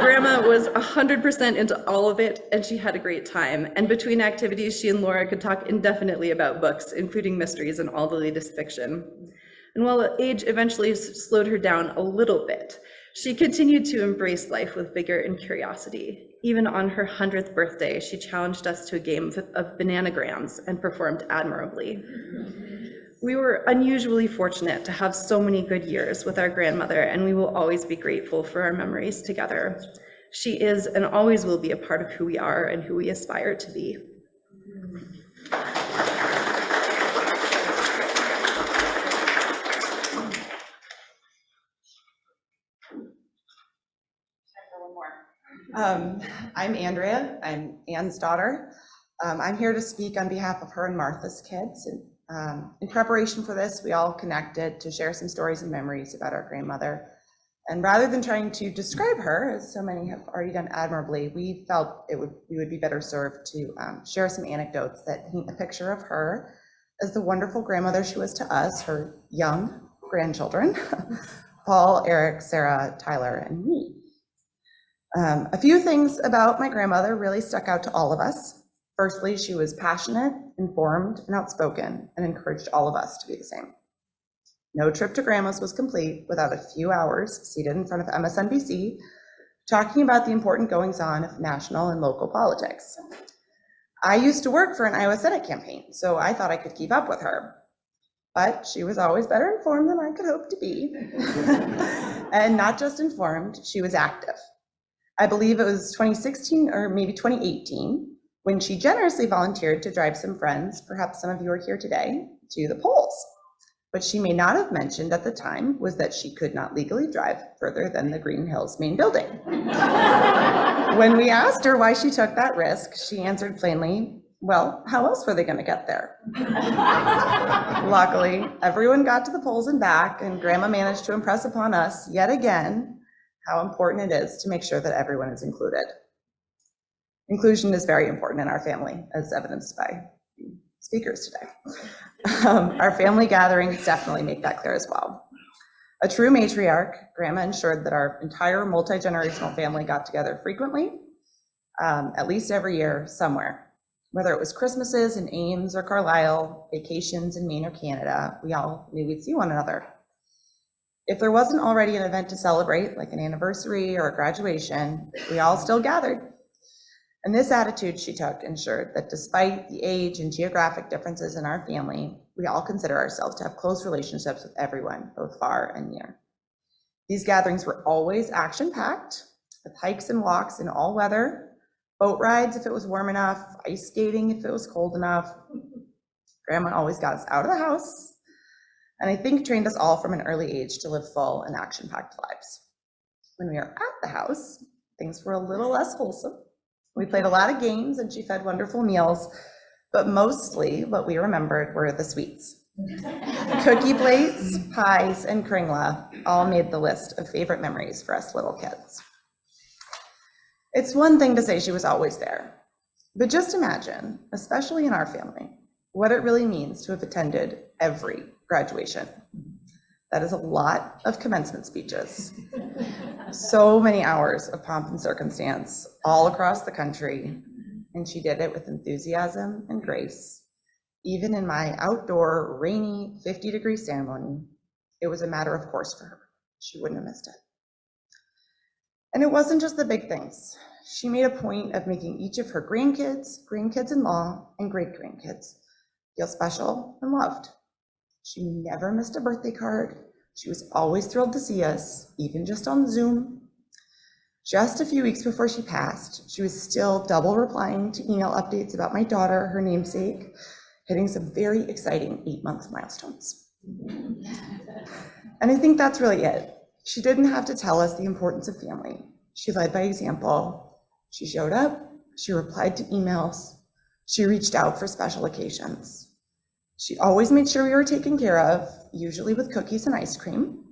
Grandma was 100% into all of it, and she had a great time. And between activities, she and Laura could talk indefinitely about books, including mysteries and all the latest fiction. And while age eventually slowed her down a little bit, she continued to embrace life with vigor and curiosity. Even on her 100th birthday, she challenged us to a game of bananagrams and performed admirably. We were unusually fortunate to have so many good years with our grandmother, and we will always be grateful for our memories together. She is and always will be a part of who we are and who we aspire to be. I'm Andrea. I'm Ann's daughter. I'm here to speak on behalf of her and Martha's kids. In preparation for this, we all connected to share some stories and memories about our grandmother. And rather than trying to describe her, as so many have already done admirably, we felt we would be better served to share some anecdotes that paint a picture of her as the wonderful grandmother she was to us, her young grandchildren, Paul, Eric, Sarah, Tyler, and me. A few things about my grandmother really stuck out to all of us. Firstly, she was passionate, informed, and outspoken, and encouraged all of us to be the same. No trip to Grandma's was complete without a few hours seated in front of MSNBC, talking about the important goings-on of national and local politics. I used to work for an Iowa Senate campaign, so I thought I could keep up with her. But she was always better informed than I could hope to be. And not just informed, she was active. I believe it was 2016 or maybe 2018 when she generously volunteered to drive some friends, perhaps some of you are here today, to the polls. What she may not have mentioned at the time was that she could not legally drive further than the Green Hills main building. When we asked her why she took that risk, she answered plainly, well, how else were they going to get there? Luckily, everyone got to the polls and back, and Grandma managed to impress upon us yet again how important it is to make sure that everyone is included. Inclusion is very important in our family, as evidenced by speakers today. Our family gatherings definitely make that clear as well. A true matriarch, Grandma ensured that our entire multi-generational family got together frequently, at least every year somewhere. Whether it was Christmases in Ames or Carlisle, vacations in Maine or Canada, we all knew we'd see one another. If there wasn't already an event to celebrate, like an anniversary or a graduation, we all still gathered. And this attitude she took ensured that despite the age and geographic differences in our family, we all consider ourselves to have close relationships with everyone, both far and near. These gatherings were always action-packed, with hikes and walks in all weather, boat rides if it was warm enough, ice skating if it was cold enough. Grandma always got us out of the house, and I think trained us all from an early age to live full and action-packed lives. When we were at the house, things were a little less wholesome. We played a lot of games and she fed wonderful meals, but mostly what we remembered were the sweets. Cookie plates, pies, and kringla all made the list of favorite memories for us little kids. It's one thing to say she was always there, but just imagine, especially in our family, what it really means to have attended every graduation. That is a lot of commencement speeches. So many hours of pomp and circumstance all across the country, and she did it with enthusiasm and grace. Even in my outdoor, rainy, 50-degree ceremony, it was a matter of course for her. She wouldn't have missed it. And it wasn't just the big things. She made a point of making each of her grandkids, grandkids-in-law, and great-grandkids feel special and loved. She never missed a birthday card. She was always thrilled to see us, even just on Zoom. Just a few weeks before she passed, she was still double replying to email updates about my daughter, her namesake, hitting some very exciting 8-month milestones. And I think that's really it. She didn't have to tell us the importance of family. She led by example. She showed up, she replied to emails, she reached out for special occasions. She always made sure we were taken care of, usually with cookies and ice cream.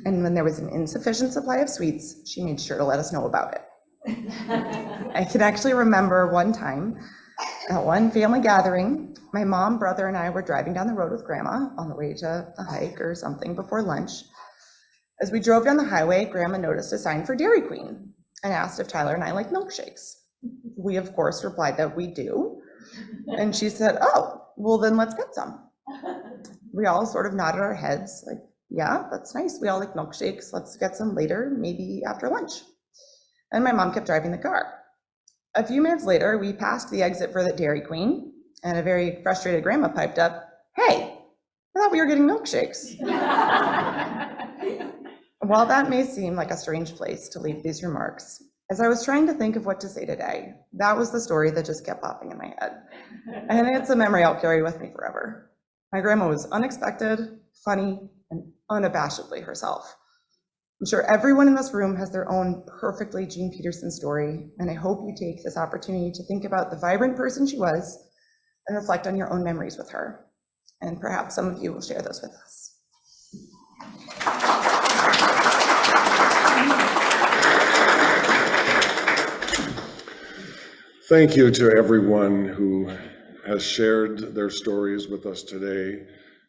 And when there was an insufficient supply of sweets, she made sure to let us know about it. I can actually remember one time at one family gathering, my mom, brother, and I were driving down the road with Grandma on the way to a hike or something before lunch. As we drove down the highway, Grandma noticed a sign for Dairy Queen and asked if Tyler and I like milkshakes. We, of course, replied that we do. And she said, oh, well, then let's get some. We all sort of nodded our heads, like, yeah, that's nice. We all like milkshakes. Let's get some later, maybe after lunch. And my mom kept driving the car. A few minutes later, we passed the exit for the Dairy Queen, and a very frustrated Grandma piped up, hey, I thought we were getting milkshakes. While that may seem like a strange place to leave these remarks, as I was trying to think of what to say today, that was the story that just kept popping in my head. And it's a memory I'll carry with me forever. My grandma was unexpected, funny, and unabashedly herself. I'm sure everyone in this room has their own perfectly Jean Peterson story, and I hope you take this opportunity to think about the vibrant person she was and reflect on your own memories with her. And perhaps some of you will share those with us. Thank you to everyone who has shared their stories with us today.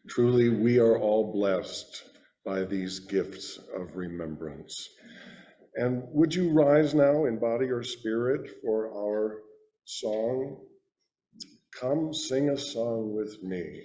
Truly, we are all blessed by these gifts of remembrance. And would you rise now in body or spirit for our song? Come sing a song with me.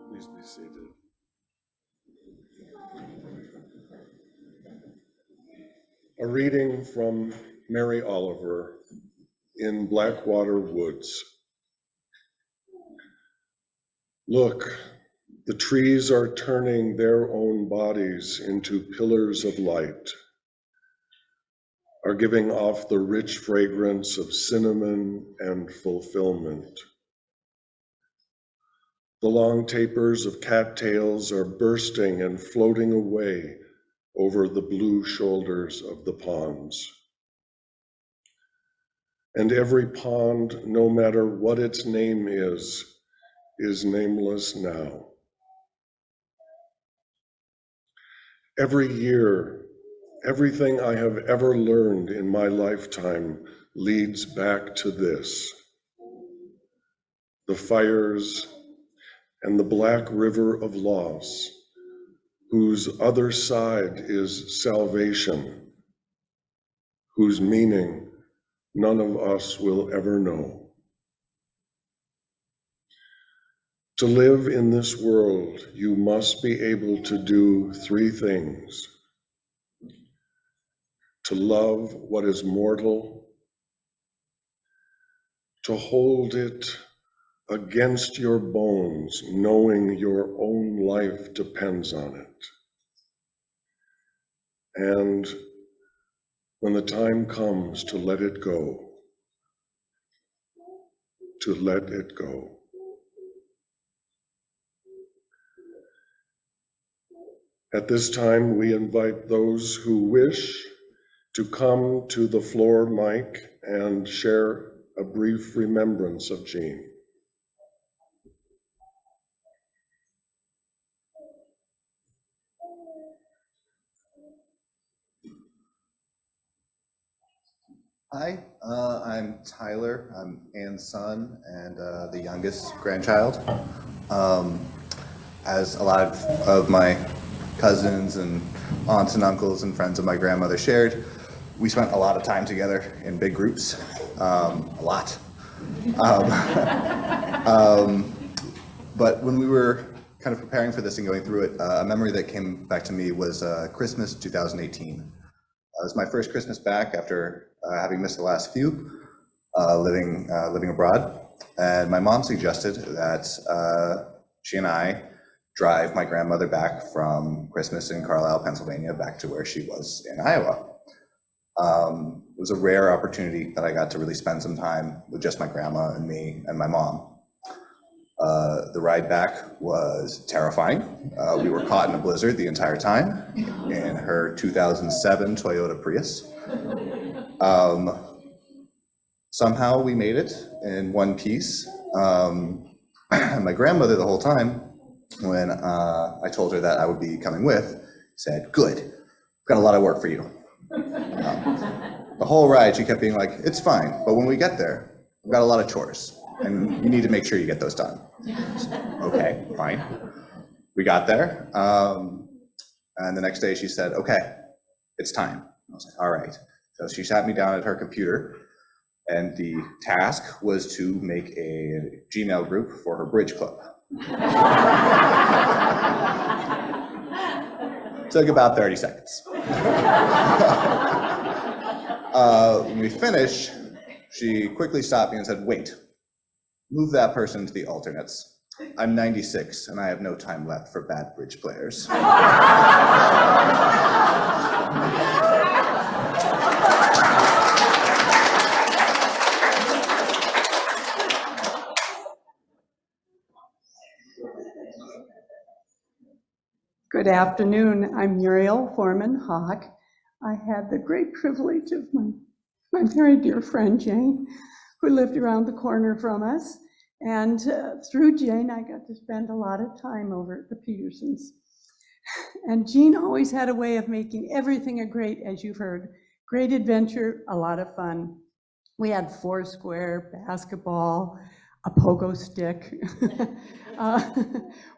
Please be seated. A reading from Mary Oliver in Blackwater Woods. Look, the trees are turning their own bodies into pillars of light. are giving off the rich fragrance of cinnamon and fulfillment. The long tapers of cattails are bursting and floating away over the blue shoulders of the ponds. And every pond, no matter what its name is nameless now. Every year, everything I have ever learned in my lifetime leads back to this. The fires and the black river of loss, whose other side is salvation, whose meaning none of us will ever know. To live in this world, you must be able to do three things: to love what is mortal, to hold it against your bones, knowing your own life depends on it, and when the time comes to let it go, to let it go. At this time, we invite those who wish to come to the floor mic and share a brief remembrance of Jean. Hi, I'm Tyler. I'm Anne's son and the youngest grandchild. As a lot of my cousins and aunts and uncles and friends of my grandmother shared, we spent a lot of time together in big groups, a lot. But when we were kind of preparing for this and going through it, a memory that came back to me was Christmas 2018. It was my first Christmas back after having missed the last few, living abroad. And my mom suggested that she and I drive my grandmother back from Christmas in Carlisle, Pennsylvania, back to where she was in Iowa. It was a rare opportunity that I got to really spend some time with just my grandma and me and my mom. The ride back was terrifying. We were caught in a blizzard the entire time in her 2007 Toyota Prius. Somehow we made it in one piece. My grandmother the whole time, when I told her that I would be coming with, said, "Good, I've got a lot of work for you." The whole ride she kept being like, "It's fine, but when we get there, we've got a lot of chores, and you need to make sure you get those done." Okay, fine. We got there, and the next day she said, "Okay, it's time." I was like, "All right." So she sat me down at her computer, and the task was to make a Gmail group for her bridge club. Took about 30 seconds. When we finished, she quickly stopped me and said, "Wait, move that person to the alternates. I'm 96 and I have no time left for bad bridge players." Good afternoon. I'm Muriel Foreman Hawk. I had the great privilege of my very dear friend Jane, who lived around the corner from us. And through Jane, I got to spend a lot of time over at the Petersons. And Jean always had a way of making everything a great, as you've heard, great adventure, a lot of fun. We had foursquare, basketball, a pogo stick.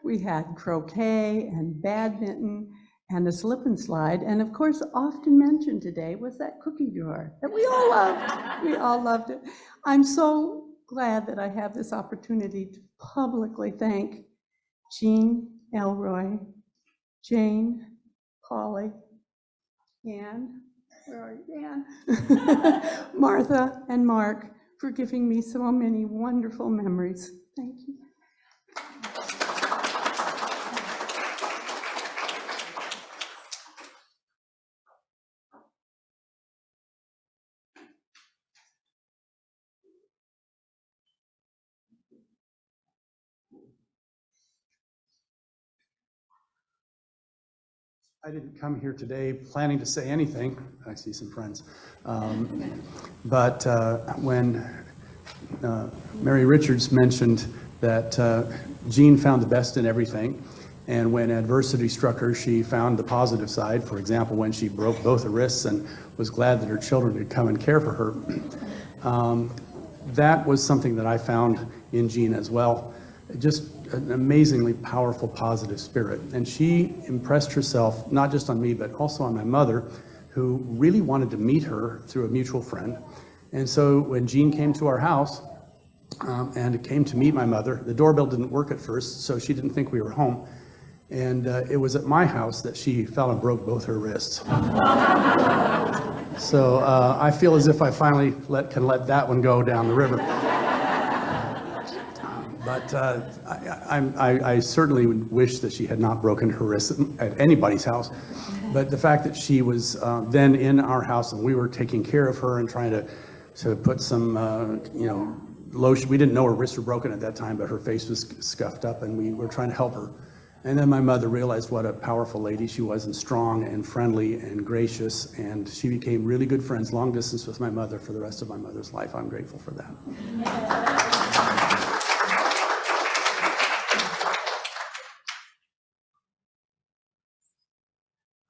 We had croquet and badminton and a slip and slide. And of course, often mentioned today was that cookie jar that we all loved. We all loved it. I'm so glad that I have this opportunity to publicly thank Jean, Elroy, Jane, Polly, Anne, where are you, Anne? Martha and Mark for giving me so many wonderful memories. Thank you. I didn't come here today planning to say anything. I see some friends. But when Mary Richards mentioned that Jean found the best in everything, and when adversity struck her, she found the positive side. For example, when she broke both her wrists and was glad that her children could come and care for her. That was something that I found in Jean as well. Just an amazingly powerful, positive spirit. And she impressed herself, not just on me, but also on my mother, who really wanted to meet her through a mutual friend. And so when Jean came to our house, and came to meet my mother, the doorbell didn't work at first, so she didn't think we were home. And it was at my house that she fell and broke both her wrists. So I feel as if I finally can let that one go down the river. But I certainly would wish that she had not broken her wrist at anybody's house. But the fact that she was then in our house and we were taking care of her and trying to put some, lotion. We didn't know her wrists were broken at that time, but her face was scuffed up and we were trying to help her. And then my mother realized what a powerful lady she was, and strong and friendly and gracious, and she became really good friends, long distance with my mother for the rest of my mother's life. I'm grateful for that.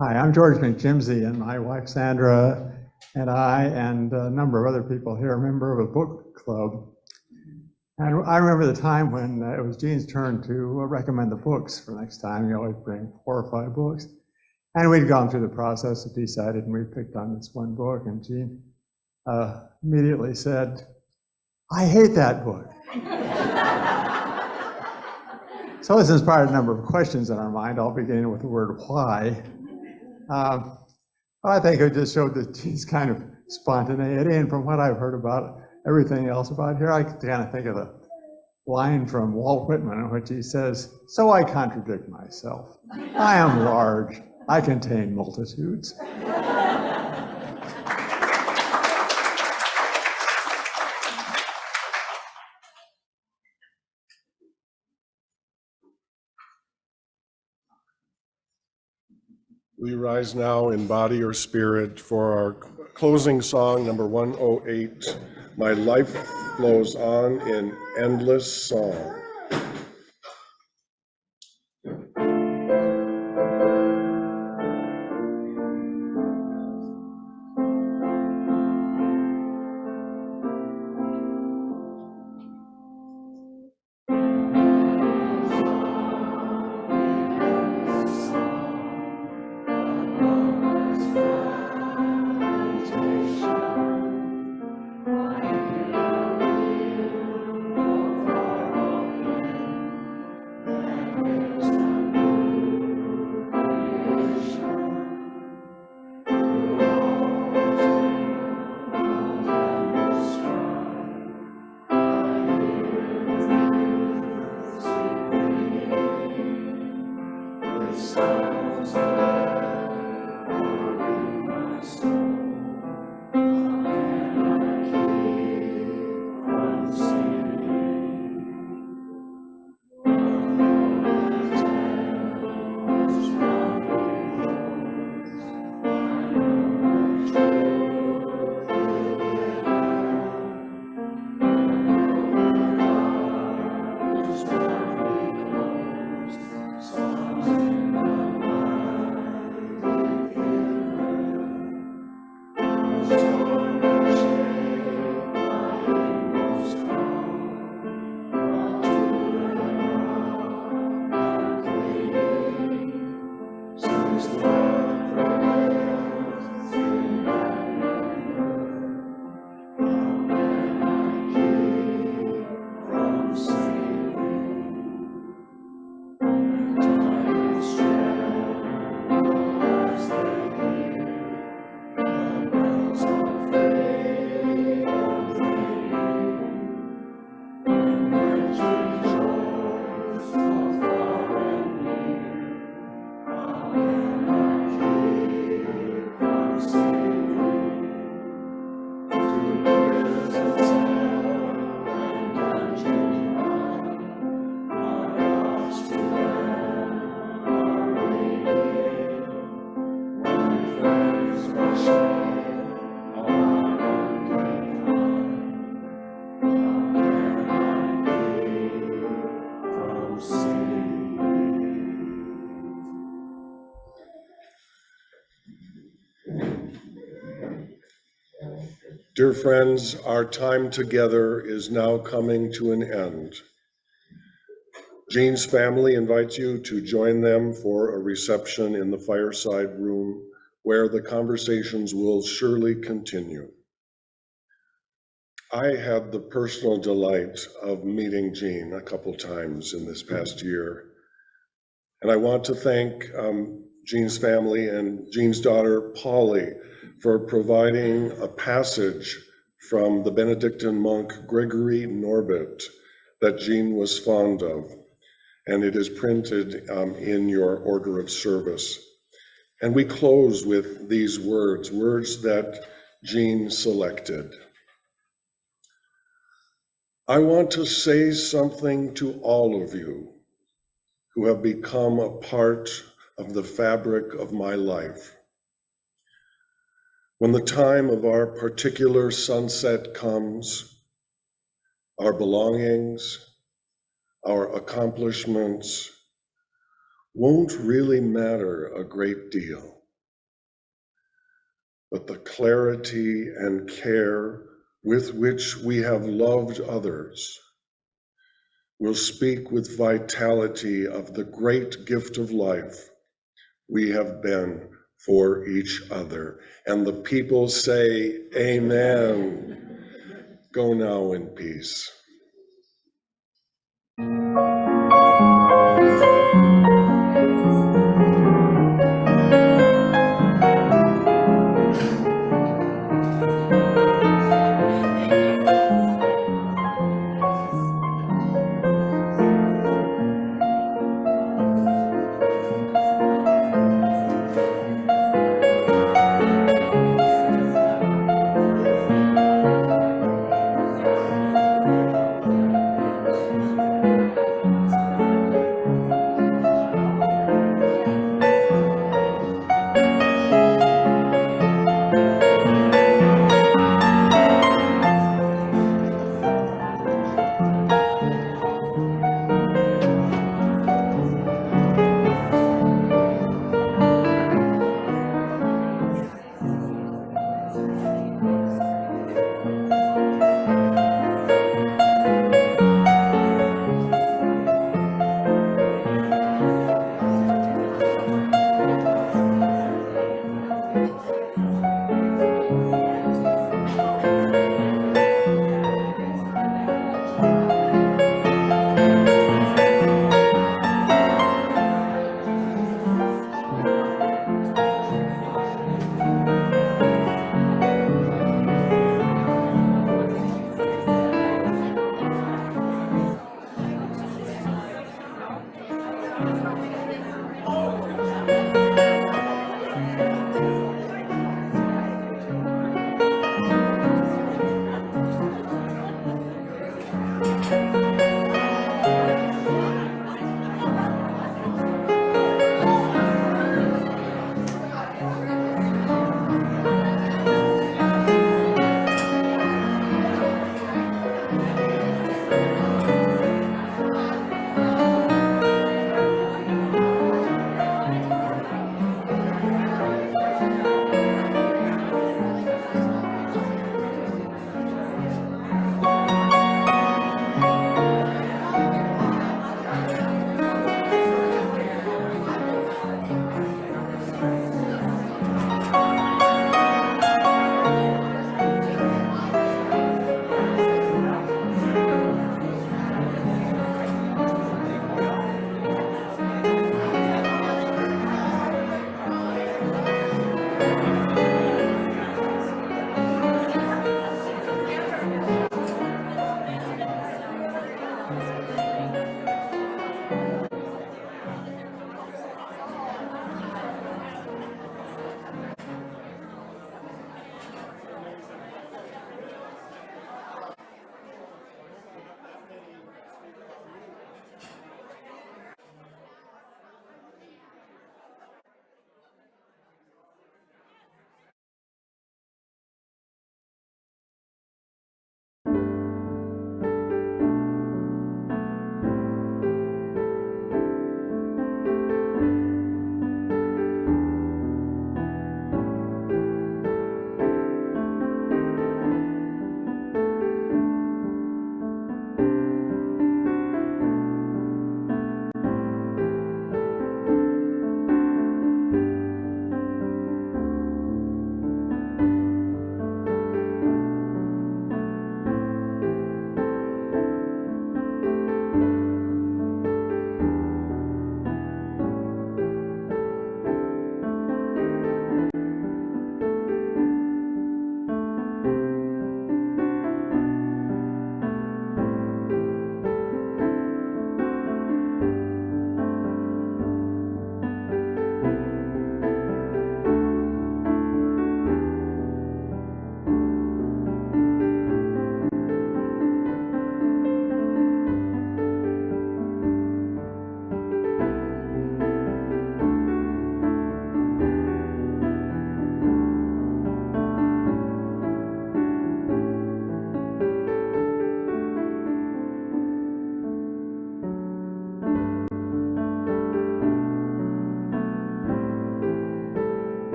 Hi, I'm George McJimsey, and my wife Sandra and I and a number of other people here are a member of a book club. And I remember the time when it was Jean's turn to recommend the books for next time. You always bring 4 or 5 books. And we'd gone through the process of deciding, and we picked on this one book, and Jean immediately said, "I hate that book." So this inspired a number of questions in our mind, all beginning with the word why. But I think it just showed that Jean's kind of spontaneity, and from what I've heard about everything else about here, I kind of think of the line from Walt Whitman in which he says, "So I contradict myself. I am large. I contain multitudes." We rise now in body or spirit for our closing song, number 108, "My Life Flows On in Endless Song." Dear friends, our time together is now coming to an end. Jean's family invites you to join them for a reception in the fireside room where the conversations will surely continue. I had the personal delight of meeting Jean a couple times in this past year. And I want to thank Jean's family and Jean's daughter, Polly, for providing a passage from the Benedictine monk Gregory Norbert that Jean was fond of. And it is printed in your order of service. And we close with these words that Jean selected. I want to say something to all of you who have become a part of the fabric of my life. When the time of our particular sunset comes, our belongings, our accomplishments won't really matter a great deal. But the clarity and care with which we have loved others will speak with vitality of the great gift of life we have been for each other. And the people say, Amen. Go now in peace.